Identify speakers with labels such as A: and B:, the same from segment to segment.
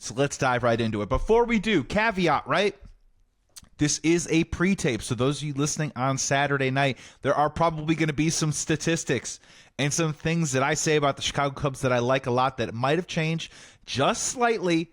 A: So let's dive right into it. Before we do, caveat, right? This is a pre-tape, so those of you listening on Saturday night, there are probably going to be some statistics and some things that I say about the Chicago Cubs that I like a lot that might have changed just slightly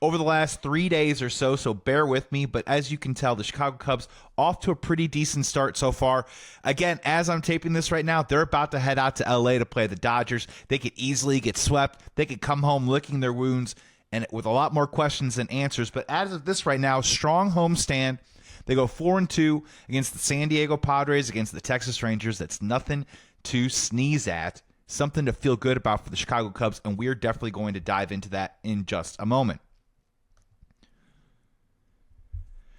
A: over the last 3 days or so, so bear with me. But as you can tell, the Chicago Cubs off to a pretty decent start so far. Again, as I'm taping this right now, they're about to head out to L.A. to play the Dodgers. They could easily get swept. They could come home licking their wounds and with a lot more questions than answers. But as of this right now, strong homestand. They go 4-2 against the San Diego Padres, against the Texas Rangers. That's nothing to sneeze at, something to feel good about for the Chicago Cubs, and we're definitely going to dive into that in just a moment.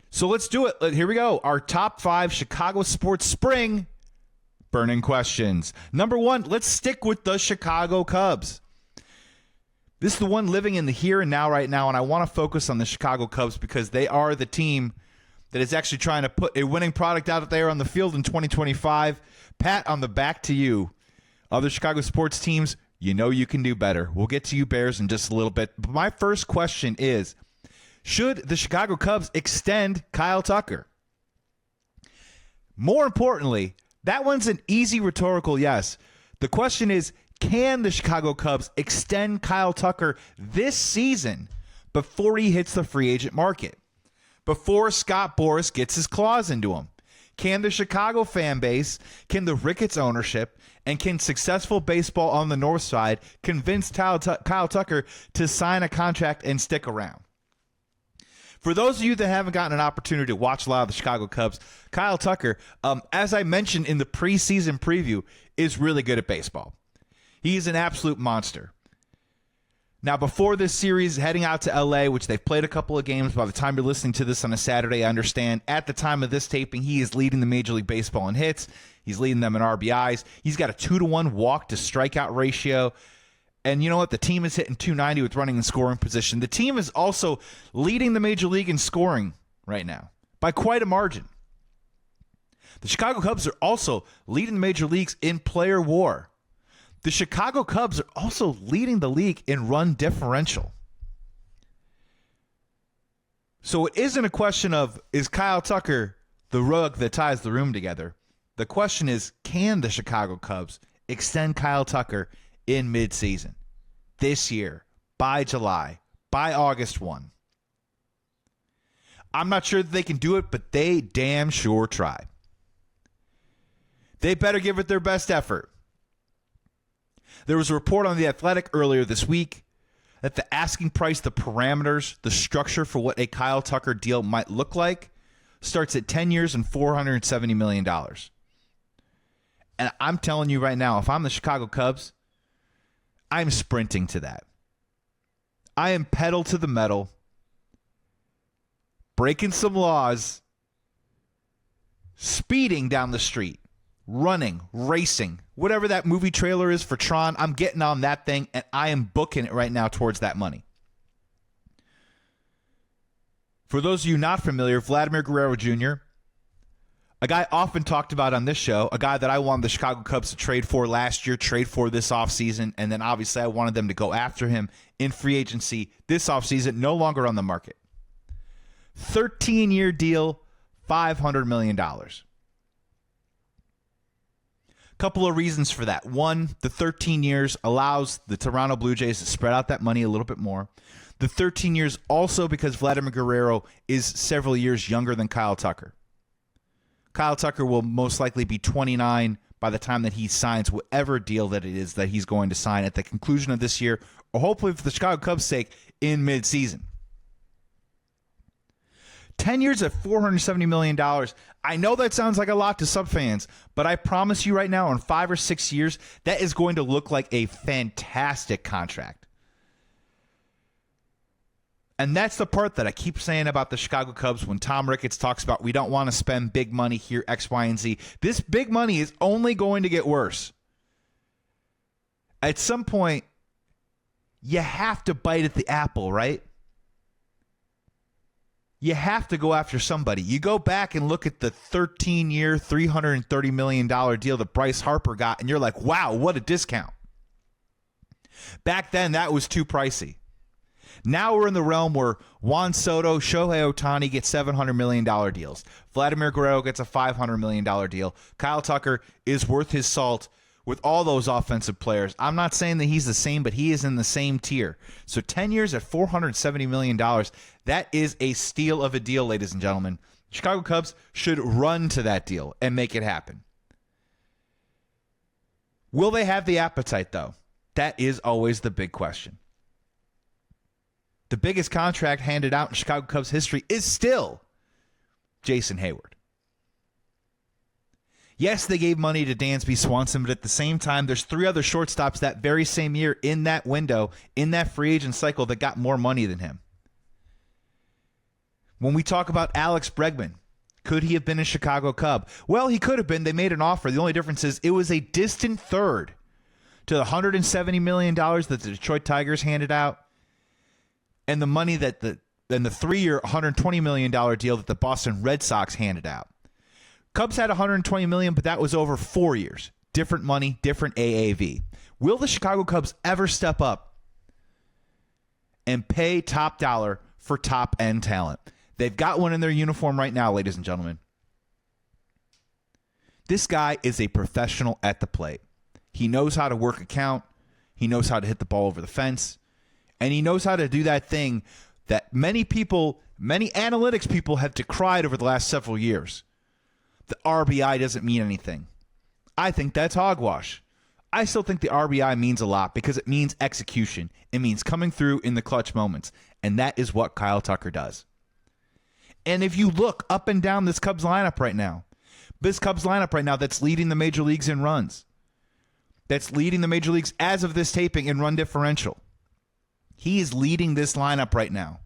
A: So let's do it. Here we go. Our top 5 Chicago sports spring burning questions. Number 1, let's stick with the Chicago Cubs. This is the one living in the here and now right now, and I want to focus on the Chicago Cubs because they are the team that is actually trying to put a winning product out there on the field in 2025. Pat, on the back to you. Other Chicago sports teams, you know you can do better. We'll get to you Bears in just a little bit. But my first question is, should the Chicago Cubs extend Kyle Tucker? More importantly, that one's an easy rhetorical yes. The question is, can the Chicago Cubs extend Kyle Tucker this season before he hits the free agent market? Before Scott Boras gets his claws into him? Can the Chicago fan base, can the Ricketts ownership, and can successful baseball on the north side convince Kyle Tucker to sign a contract and stick around? For those of you that haven't gotten an opportunity to watch a lot of the Chicago Cubs, Kyle Tucker, as I mentioned in the preseason preview, is really good at baseball. He's an absolute monster. Now, before this series, heading out to L.A., which they've played a couple of games, by the time you're listening to this on a Saturday, I understand, at the time of this taping, he is leading the Major League Baseball in hits. He's leading them in RBIs. He's got a 2-to-1 walk-to-strikeout ratio. And you know what? The team is hitting .290 with running and scoring position. The team is also leading the Major League in scoring right now by quite a margin. The Chicago Cubs are also leading the Major Leagues in player WAR. The Chicago Cubs are also leading the league in run differential. So it isn't a question of, is Kyle Tucker the rug that ties the room together? The question is, can the Chicago Cubs extend Kyle Tucker in midseason this year, by July, by August 1? I'm not sure that they can do it, but they damn sure try. They better give it their best effort. There was a report on The Athletic earlier this week that the asking price, the parameters, the structure for what a Kyle Tucker deal might look like starts at 10 years and $470 million. And I'm telling you right now, if I'm the Chicago Cubs, I'm sprinting to that. I am pedal to the metal, breaking some laws, speeding down the street, running, racing, whatever that movie trailer is for Tron, I'm getting on that thing, and I am booking it right now towards that money. For those of you not familiar, Vladimir Guerrero Jr., a guy often talked about on this show, a guy that I wanted the Chicago Cubs to trade for last year, trade for this offseason, and then obviously I wanted them to go after him in free agency this offseason, no longer on the market. 13-year deal, $500 million. Couple of reasons for that. One, the 13 years allows the Toronto Blue Jays to spread out that money a little bit more. The 13 years also because Vladimir Guerrero is several years younger than Kyle Tucker. Kyle Tucker will most likely be 29 by the time that he signs whatever deal that it is that he's going to sign at the conclusion of this year, or hopefully for the Chicago Cubs' sake, in midseason. 10 years at $470 million. I know that sounds like a lot to some fans, but I promise you right now, in 5 or 6 years, that is going to look like a fantastic contract. And that's the part that I keep saying about the Chicago Cubs when Tom Ricketts talks about we don't want to spend big money here, X, Y, and Z. This big money is only going to get worse. At some point, you have to bite at the apple, right? You have to go after somebody. You go back and look at the 13-year, $330 million deal that Bryce Harper got, and you're like, wow, what a discount. Back then, that was too pricey. Now we're in the realm where Juan Soto, Shohei Ohtani get $700 million deals. Vladimir Guerrero gets a $500 million deal. Kyle Tucker is worth his salt with all those offensive players. I'm not saying that he's the same, but he is in the same tier. So 10 years at $470 million, that is a steal of a deal, ladies and gentlemen. Chicago Cubs should run to that deal and make it happen. Will they have the appetite, though? That is always the big question. The biggest contract handed out in Chicago Cubs history is still Jason Hayward. Yes, they gave money to Dansby Swanson, but at the same time, there's 3 other shortstops that very same year in that window, in that free agent cycle, that got more money than him. When we talk about Alex Bregman, could he have been a Chicago Cub? Well, he could have been. They made an offer. The only difference is it was a distant third to the $170 million that the Detroit Tigers handed out and the money that the 3-year, $120 million deal that the Boston Red Sox handed out. Cubs had $120 million, but that was over 4 years. Different money, different AAV. Will the Chicago Cubs ever step up and pay top dollar for top-end talent? They've got one in their uniform right now, ladies and gentlemen. This guy is a professional at the plate. He knows how to work a count. He knows how to hit the ball over the fence. And he knows how to do that thing that many analytics people have decried over the last several years. The RBI doesn't mean anything. I think that's hogwash. I still think the RBI means a lot because it means execution. It means coming through in the clutch moments. And that is what Kyle Tucker does. And if you look up and down this Cubs lineup right now, that's leading the major leagues in runs. That's leading the major leagues as of this taping in run differential. He is leading this lineup right now.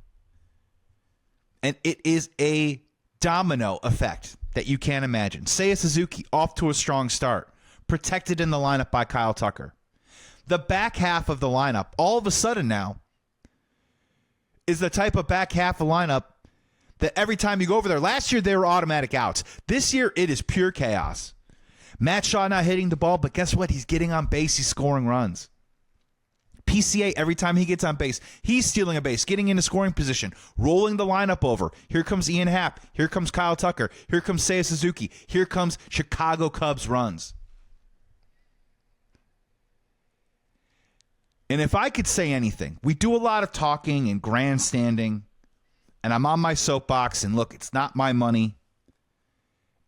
A: And it is a domino effect that you can't imagine. Seiya Suzuki off to a strong start, protected in the lineup by Kyle Tucker. The back half of the lineup, all of a sudden now, is the type of back half of lineup that every time you go over there, last year they were automatic outs. This year it is pure chaos. Matt Shaw not hitting the ball, but guess what? He's getting on base. He's scoring runs. PCA, every time he gets on base, he's stealing a base, getting into scoring position, rolling the lineup over. Here comes Ian Happ. Here comes Kyle Tucker. Here comes Seiya Suzuki. Here comes Chicago Cubs runs. And if I could say anything, we do a lot of talking and grandstanding, and I'm on my soapbox, and look, it's not my money.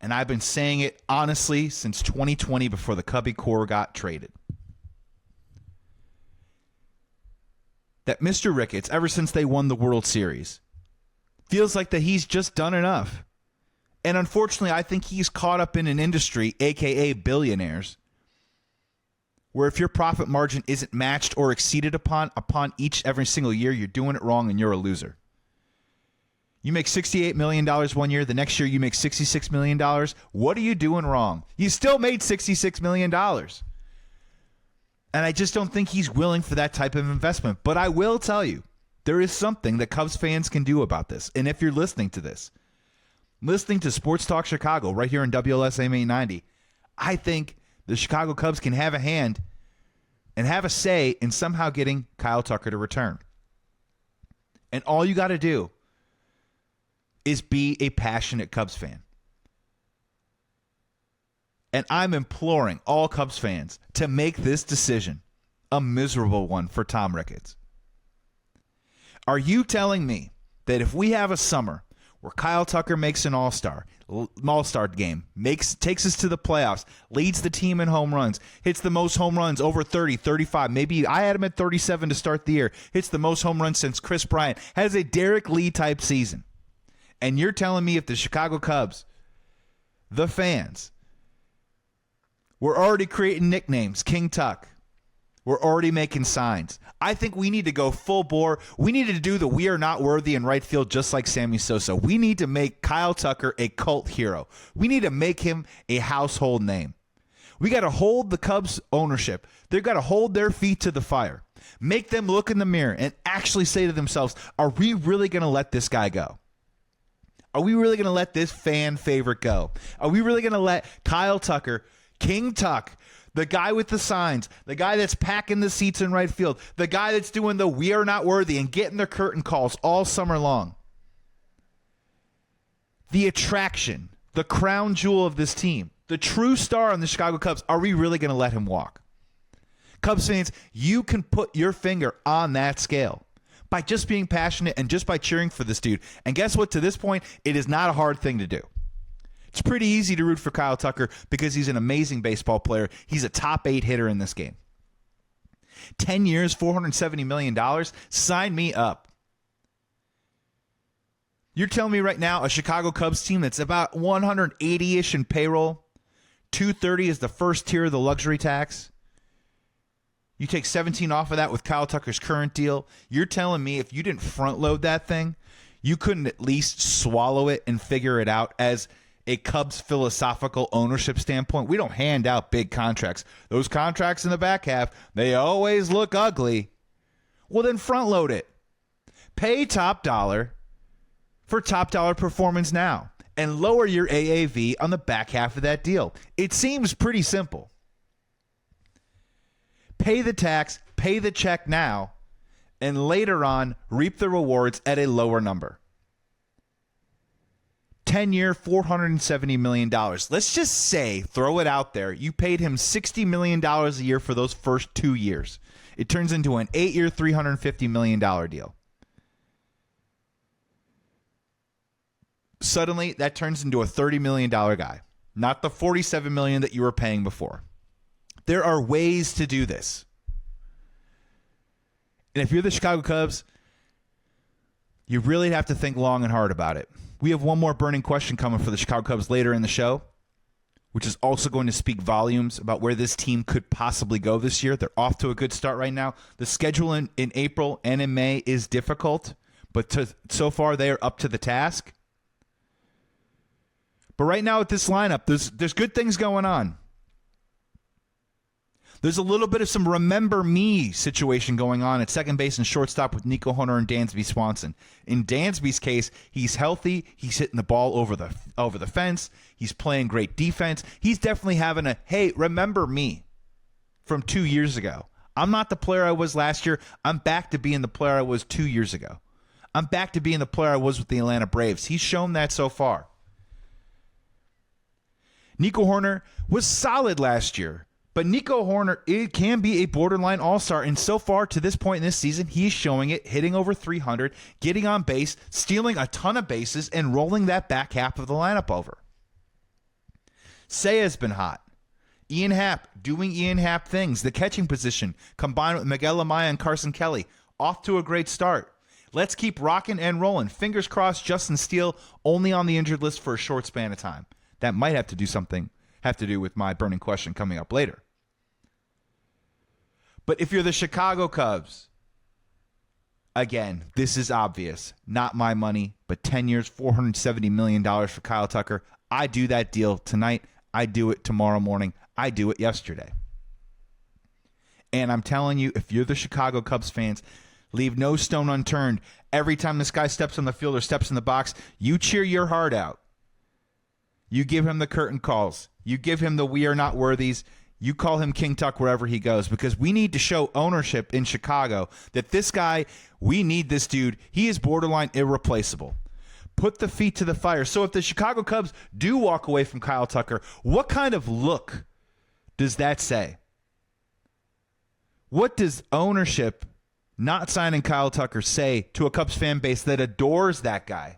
A: And I've been saying it honestly since 2020 before the Cubby core got traded. That Mr. Ricketts, ever since they won the World Series, feels like that he's just done enough. And unfortunately, I think he's caught up in an industry, a.k.a. billionaires, where if your profit margin isn't matched or exceeded upon every single year, you're doing it wrong and you're a loser. You make $68 million one year. The next year you make $66 million. What are you doing wrong? You still made $66 million. And I just don't think he's willing for that type of investment. But I will tell you, there is something that Cubs fans can do about this. And if you're listening to this, listening to Sports Talk Chicago right here on WLSM 890, I think the Chicago Cubs can have a hand and have a say in somehow getting Kyle Tucker to return. And all you got to do is be a passionate Cubs fan. And I'm imploring all Cubs fans to make this decision a miserable one for Tom Ricketts. Are you telling me that if we have a summer where Kyle Tucker makes an all-star game, takes us to the playoffs, leads the team in home runs, hits the most home runs, over 30, 35, maybe I had him at 37 to start the year, hits the most home runs since Chris Bryant, has a Derek Lee-type season, and you're telling me if the Chicago Cubs, the fans, we're already creating nicknames, King Tuck, we're already making signs. I think we need to go full bore. We need to do the we are not worthy in right field just like Sammy Sosa. We need to make Kyle Tucker a cult hero. We need to make him a household name. We got to hold the Cubs ownership. They've got to hold their feet to the fire. Make them look in the mirror and actually say to themselves, are we really going to let this guy go? Are we really going to let this fan favorite go? Are we really going to let Kyle Tucker, King Tuck, The guy with the signs, the guy that's packing the seats in right field, the guy that's doing the "we are not worthy" and getting the curtain calls all summer long. The attraction, the crown jewel of this team, the true star on the Chicago Cubs. Are we really going to let him walk? Cubs fans, you can put your finger on that scale by just being passionate and just by cheering for this dude. And guess what? To this point, it is not a hard thing to do. It's pretty easy to root for Kyle Tucker because he's an amazing baseball player. He's a top 8 hitter in this game. 10 years, $470 million. Sign me up. You're telling me right now a Chicago Cubs team that's about 180-ish in payroll, 230 is the first tier of the luxury tax. You take 17 off of that with Kyle Tucker's current deal. You're telling me if you didn't front load that thing, you couldn't at least swallow it and figure it out as a Cubs philosophical ownership standpoint. We don't hand out big contracts. Those contracts in the back half, they always look ugly. Well, then front load it. Pay top dollar for top dollar performance now and lower your AAV on the back half of that deal. It seems pretty simple. Pay the tax, pay the check now, and later on reap the rewards at a lower number. 10-year, $470 million. Let's just say, throw it out there, you paid him $60 million a year for those first 2 years. It turns into an 8-year, $350 million deal. Suddenly, that turns into a $30 million guy, not the $47 million that you were paying before. There are ways to do this. And if you're the Chicago Cubs, you really have to think long and hard about it. We have one more burning question coming for the Chicago Cubs later in the show, which is also going to speak volumes about where this team could possibly go this year. They're off to a good start right now. The schedule in April and in May is difficult, but so far they are up to the task. But right now with this lineup, there's good things going on. There's a little bit of some remember me situation going on at second base and shortstop with Nico Hoerner and Dansby Swanson. In Dansby's case, he's healthy. He's hitting the ball over the fence. He's playing great defense. He's definitely having a, hey, remember me from 2 years ago. I'm not the player I was last year. I'm back to being the player I was 2 years ago. I'm back to being the player I was with the Atlanta Braves. He's shown that so far. Nico Hoerner was solid last year. But Nico Hoerner, it can be a borderline all-star, and so far to this point in this season, he's showing it, hitting over 300, getting on base, stealing a ton of bases, and rolling that back half of the lineup over. Seiya's been hot. Ian Happ doing Ian Happ things. The catching position, combined with Miguel Amaya and Carson Kelly, off to a great start. Let's keep rocking and rolling. Fingers crossed Justin Steele only on the injured list for a short span of time. That might have to do with my burning question coming up later. But if you're the Chicago Cubs, again, this is obvious. Not my money, but 10 years, $470 million for Kyle Tucker. I do that deal tonight. I do it tomorrow morning. I do it yesterday. And I'm telling you, if you're the Chicago Cubs fans, leave no stone unturned. Every time this guy steps on the field or steps in the box, you cheer your heart out. You give him the curtain calls. You give him the "we are not worthies." You call him King Tuck wherever he goes, because we need to show ownership in Chicago that this guy, we need this dude. He is borderline irreplaceable. Put the feet to the fire. So if the Chicago Cubs do walk away from Kyle Tucker, what kind of look does that say? What does ownership not signing Kyle Tucker say to a Cubs fan base that adores that guy?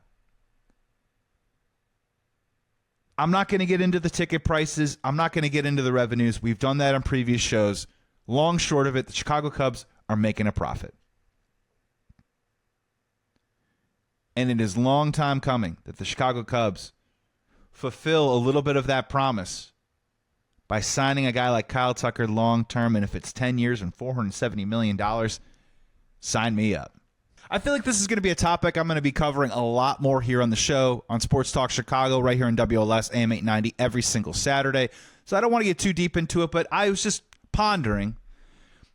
A: I'm not going to get into the ticket prices. I'm not going to get into the revenues. We've done that on previous shows. Long short of it, the Chicago Cubs are making a profit. And it is long time coming that the Chicago Cubs fulfill a little bit of that promise by signing a guy like Kyle Tucker long term. And if it's 10 years and $470 million, sign me up. I feel like this is going to be a topic I'm going to be covering a lot more here on the show on Sports Talk Chicago right here on WLS AM 890 every single Saturday. So I don't want to get too deep into it, but I was just pondering.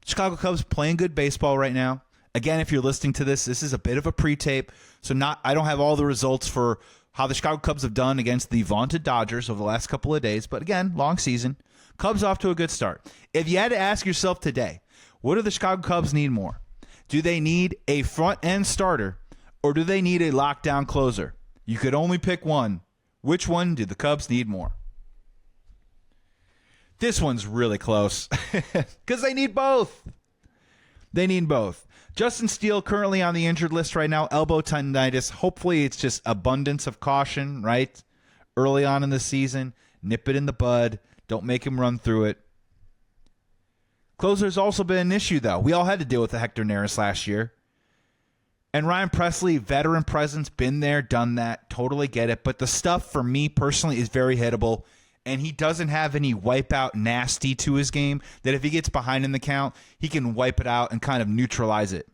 A: Chicago Cubs playing good baseball right now. Again, if you're listening to this, this is a bit of a pre-tape. So I don't have all the results for how the Chicago Cubs have done against the vaunted Dodgers over the last couple of days. But again, long season. Cubs off to a good start. If you had to ask yourself today, what do the Chicago Cubs need more? Do they need a front-end starter, or do they need a lockdown closer? You could only pick one. Which one do the Cubs need more? This one's really close because they need both. They need both. Justin Steele currently on the injured list right now, elbow tendinitis. Hopefully it's just abundance of caution, right? Early on in the season, nip it in the bud. Don't make him run through it. Closer's also been an issue, though. We all had to deal with the Hector Neris last year. And Ryan Presley, veteran presence, been there, done that. Totally get it. But the stuff, for me personally, is very hittable. And he doesn't have any wipeout nasty to his game that if he gets behind in the count, he can wipe it out and kind of neutralize it.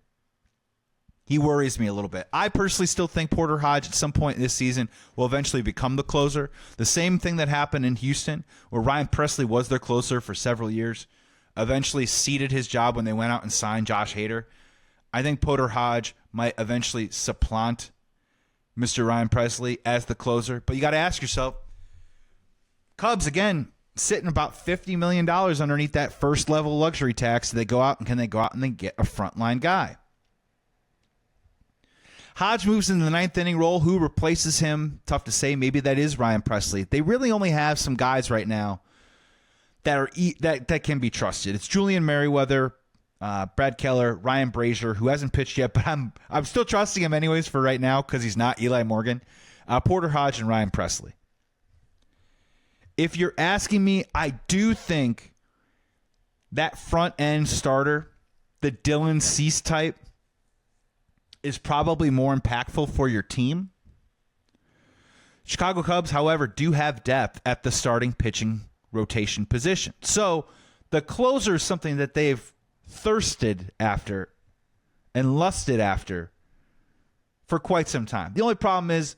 A: He worries me a little bit. I personally still think Porter Hodge at some point this season will eventually become the closer. The same thing that happened in Houston, where Ryan Presley was their closer for several years, eventually ceded his job when they went out and signed Josh Hader. I think Porter Hodge might eventually supplant Mr. Ryan Presley as the closer. But you got to ask yourself, Cubs, again, sitting about $50 million underneath that first-level luxury tax. Can they go out and they get a frontline guy? Hodge moves into the ninth inning role. Who replaces him? Tough to say. Maybe that is Ryan Presley. They really only have some guys right now that can be trusted. It's Julian Merriweather, Brad Keller, Ryan Brazier, who hasn't pitched yet, but I'm still trusting him anyways for right now because he's not Eli Morgan. Porter Hodge and Ryan Presley. If you're asking me, I do think that front-end starter, the Dylan Cease type, is probably more impactful for your team. Chicago Cubs, however, do have depth at the starting pitching rotation position. So the closer is something that they've thirsted after and lusted after for quite some time. The only problem is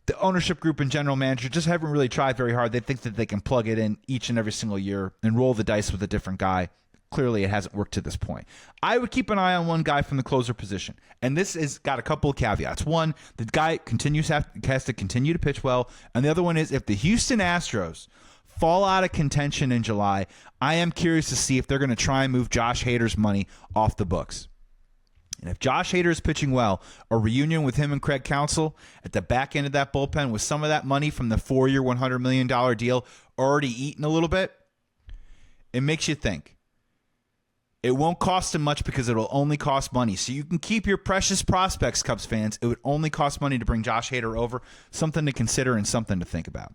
A: the ownership group and general manager just haven't really tried very hard. They think that they can plug it in each and every single year and roll the dice with a different guy. Clearly, it hasn't worked to this point. I would keep an eye on one guy from the closer position, and this has got a couple of caveats. One, the guy has to continue to pitch well, and the other one is if the Houston Astros fall out of contention in July, I am curious to see if they're going to try and move Josh Hader's money off the books. And if Josh Hader is pitching well, a reunion with him and Craig Counsell at the back end of that bullpen with some of that money from the 4-year, $100 million deal already eaten a little bit, it makes you think. It won't cost him much because it'll only cost money. So you can keep your precious prospects, Cubs fans. It would only cost money to bring Josh Hader over. Something to consider and something to think about.